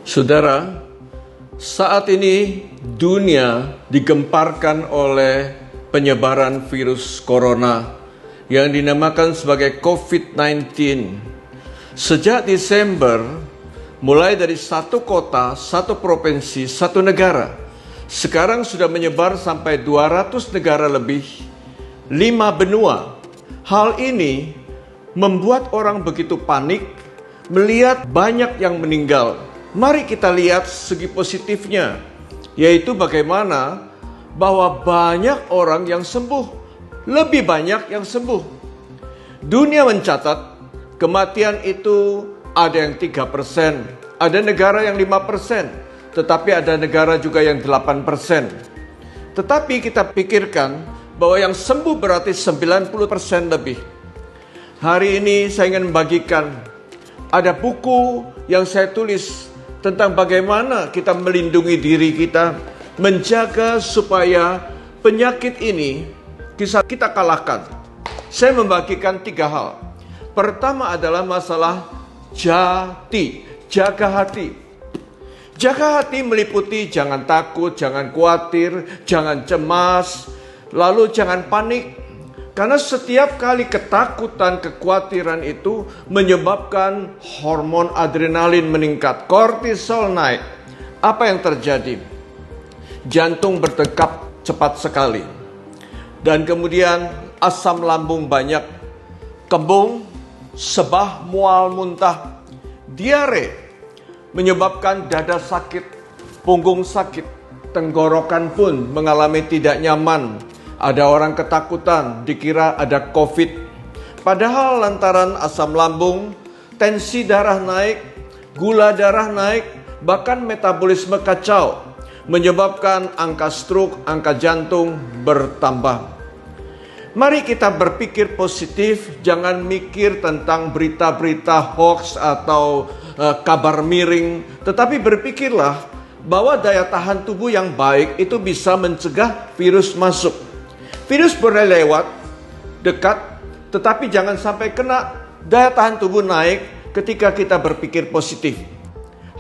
Saudara, saat ini dunia digemparkan oleh penyebaran virus corona yang dinamakan sebagai COVID-19. Sejak Desember, mulai dari satu kota, satu provinsi, satu negara, sekarang sudah menyebar sampai 200 negara lebih, 5 benua. Hal ini membuat orang begitu panik melihat banyak yang meninggal. Mari kita lihat segi positifnya, yaitu bagaimana bahwa banyak orang yang sembuh, lebih banyak yang sembuh. Dunia mencatat kematian itu ada yang 3%, ada negara yang 5%, tetapi ada negara juga yang 8%. Tetapi kita pikirkan bahwa yang sembuh berarti 90% lebih. Hari ini saya ingin membagikan, ada buku yang saya tulis tentang bagaimana kita melindungi diri kita, menjaga supaya penyakit ini bisa kita kalahkan. Saya membagikan 3 hal. Pertama adalah masalah jati, jaga hati. Jaga hati meliputi jangan takut, jangan khawatir, jangan cemas, lalu jangan panik. Karena setiap kali ketakutan, kekhawatiran itu menyebabkan hormon adrenalin meningkat, kortisol naik. Apa yang terjadi? Jantung berdetak cepat sekali. Dan kemudian asam lambung banyak, kembung, sebah, mual, muntah, diare, menyebabkan dada sakit, punggung sakit, tenggorokan pun mengalami tidak nyaman. Ada orang ketakutan, dikira ada COVID. Padahal lantaran asam lambung, tensi darah naik, gula darah naik, bahkan metabolisme kacau, menyebabkan angka stroke, angka jantung bertambah. Mari kita berpikir positif, jangan mikir tentang berita-berita hoax atau kabar miring, tetapi berpikirlah bahwa daya tahan tubuh yang baik itu bisa mencegah virus masuk. Virus boleh lewat, dekat, tetapi jangan sampai kena. Daya tahan tubuh naik ketika kita berpikir positif.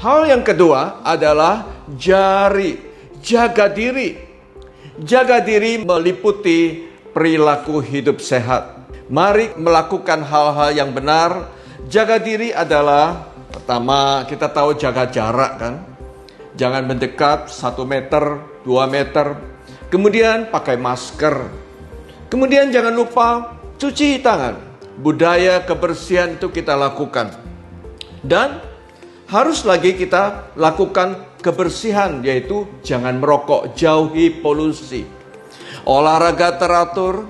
Hal yang kedua adalah jaga diri. Jaga diri meliputi perilaku hidup sehat. Mari melakukan hal-hal yang benar. Jaga diri adalah, pertama kita tahu jaga jarak kan. Jangan mendekat 1 meter, 2 meter. Kemudian pakai masker. Kemudian jangan lupa cuci tangan. Budaya kebersihan itu kita lakukan. Dan harus lagi kita lakukan kebersihan, yaitu jangan merokok, jauhi polusi. Olahraga teratur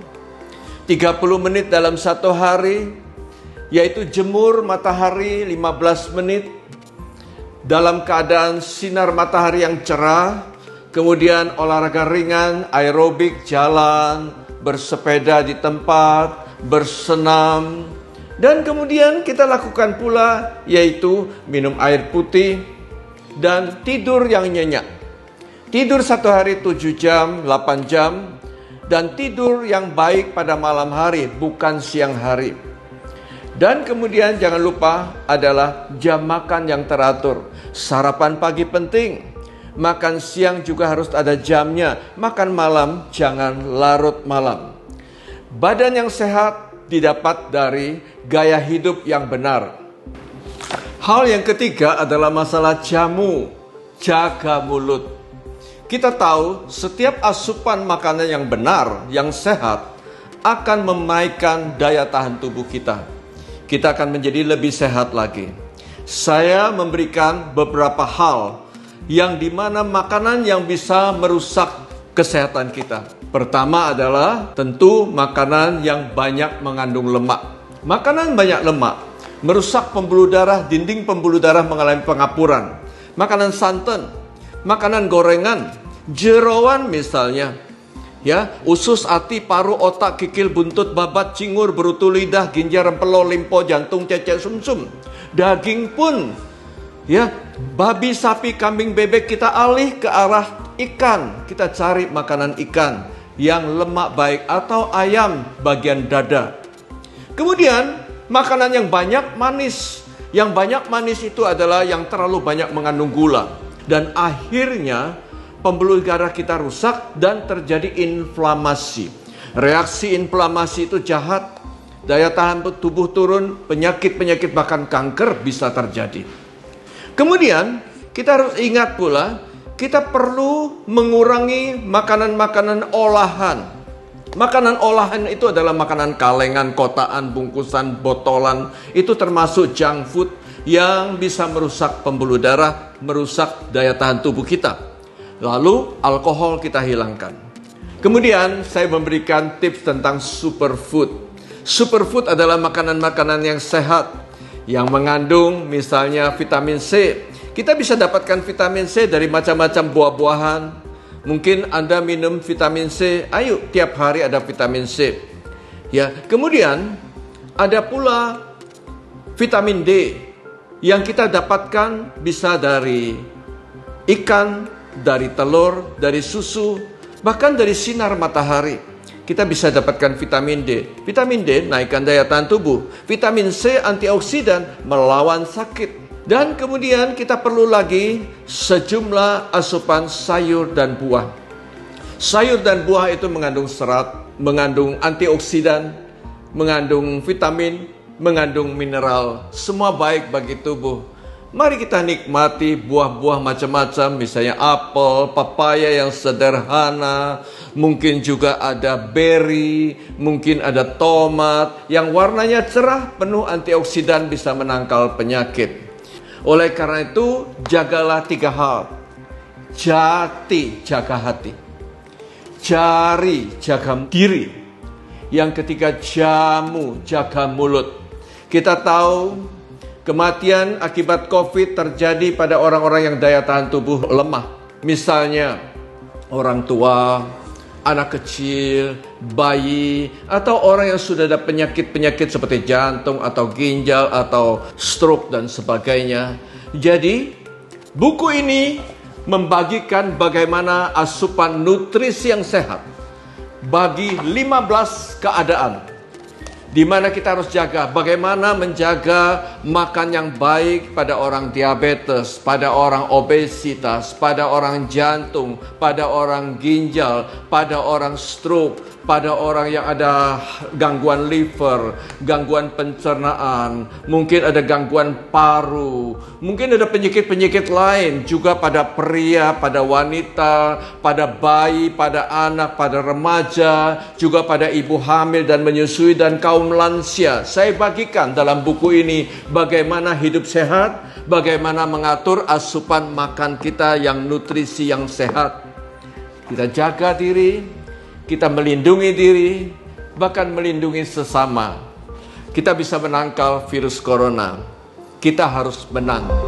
30 menit dalam 1 hari, yaitu jemur matahari 15 menit dalam keadaan sinar matahari yang cerah. Kemudian olahraga ringan, aerobik, jalan, bersepeda di tempat, bersenam. Dan kemudian kita lakukan pula yaitu minum air putih dan tidur yang nyenyak. Tidur 1 hari 7 jam, 8 jam. Dan tidur yang baik pada malam hari, bukan siang hari. Dan kemudian jangan lupa adalah jam makan yang teratur. Sarapan pagi penting. Makan siang juga harus ada jamnya. Makan malam jangan larut malam. Badan yang sehat didapat dari gaya hidup yang benar. Hal yang ketiga adalah masalah jamu. Jaga mulut. Kita tahu setiap asupan makanan yang benar, yang sehat, akan menaikkan daya tahan tubuh kita. Kita akan menjadi lebih sehat lagi. Saya memberikan beberapa hal yang dimana makanan yang bisa merusak kesehatan kita. Pertama adalah tentu makanan yang banyak mengandung lemak. Makanan banyak lemak merusak pembuluh darah, dinding pembuluh darah mengalami pengapuran. Makanan santan, makanan gorengan, jeroan misalnya, ya, usus, hati, paru, otak, kikil, buntut, babat, cingur, berutu lidah, ginjal, rempelo, limpo, jantung, cecek, sumsum. Daging pun, ya, babi, sapi, kambing, bebek, kita alih ke arah ikan. Kita cari makanan ikan yang lemak baik, atau ayam bagian dada. Kemudian makanan yang banyak manis. Yang banyak manis itu adalah yang terlalu banyak mengandung gula. Dan akhirnya pembuluh darah kita rusak dan terjadi inflamasi. Reaksi inflamasi itu jahat. Daya tahan tubuh turun, penyakit-penyakit bahkan kanker bisa terjadi. Kemudian kita harus ingat pula, kita perlu mengurangi makanan-makanan olahan. Makanan olahan itu adalah makanan kalengan, kotaan, bungkusan, botolan. Itu termasuk junk food yang bisa merusak pembuluh darah, merusak daya tahan tubuh kita. Lalu alkohol kita hilangkan. Kemudian saya memberikan tips tentang superfood. Superfood adalah makanan-makanan yang sehat, yang mengandung misalnya vitamin C. Kita bisa dapatkan vitamin C dari macam-macam buah-buahan. Mungkin Anda minum vitamin C, ayo tiap hari ada vitamin C. Ya, kemudian ada pula vitamin D yang kita dapatkan bisa dari ikan, dari telur, dari susu, bahkan dari sinar matahari. Kita bisa dapatkan vitamin D. Vitamin D naikkan daya tahan tubuh. Vitamin C antioksidan, melawan sakit. Dan kemudian kita perlu lagi sejumlah asupan sayur dan buah. Sayur dan buah itu mengandung serat, mengandung antioksidan, mengandung vitamin, mengandung mineral. Semua baik bagi tubuh. Mari kita nikmati buah-buah macam-macam, misalnya apel, papaya yang sederhana, mungkin juga ada beri, mungkin ada tomat yang warnanya cerah, penuh antioksidan, bisa menangkal penyakit. Oleh karena itu, jagalah 3 hal. Jati, jaga hati. Jari, jaga diri. Yang ketiga, jamu, jaga mulut. Kita tahu kematian akibat COVID terjadi pada orang-orang yang daya tahan tubuh lemah. Misalnya orang tua, anak kecil, bayi, atau orang yang sudah ada penyakit-penyakit seperti jantung atau ginjal atau stroke dan sebagainya. Jadi, buku ini membagikan bagaimana asupan nutrisi yang sehat bagi 15 keadaan di mana kita harus jaga, bagaimana menjaga makan yang baik pada orang diabetes, pada orang obesitas, pada orang jantung, pada orang ginjal, pada orang stroke, pada orang yang ada gangguan liver, gangguan pencernaan, mungkin ada gangguan paru, mungkin ada penyakit-penyakit lain juga pada pria, pada wanita, pada bayi, pada anak, pada remaja, juga pada ibu hamil dan menyusui dan kaum lansia. Saya bagikan dalam buku ini bagaimana hidup sehat, bagaimana mengatur asupan makan kita yang nutrisi yang sehat. Kita jaga diri, kita melindungi diri, bahkan melindungi sesama. Kita bisa menangkal virus corona. Kita harus menang.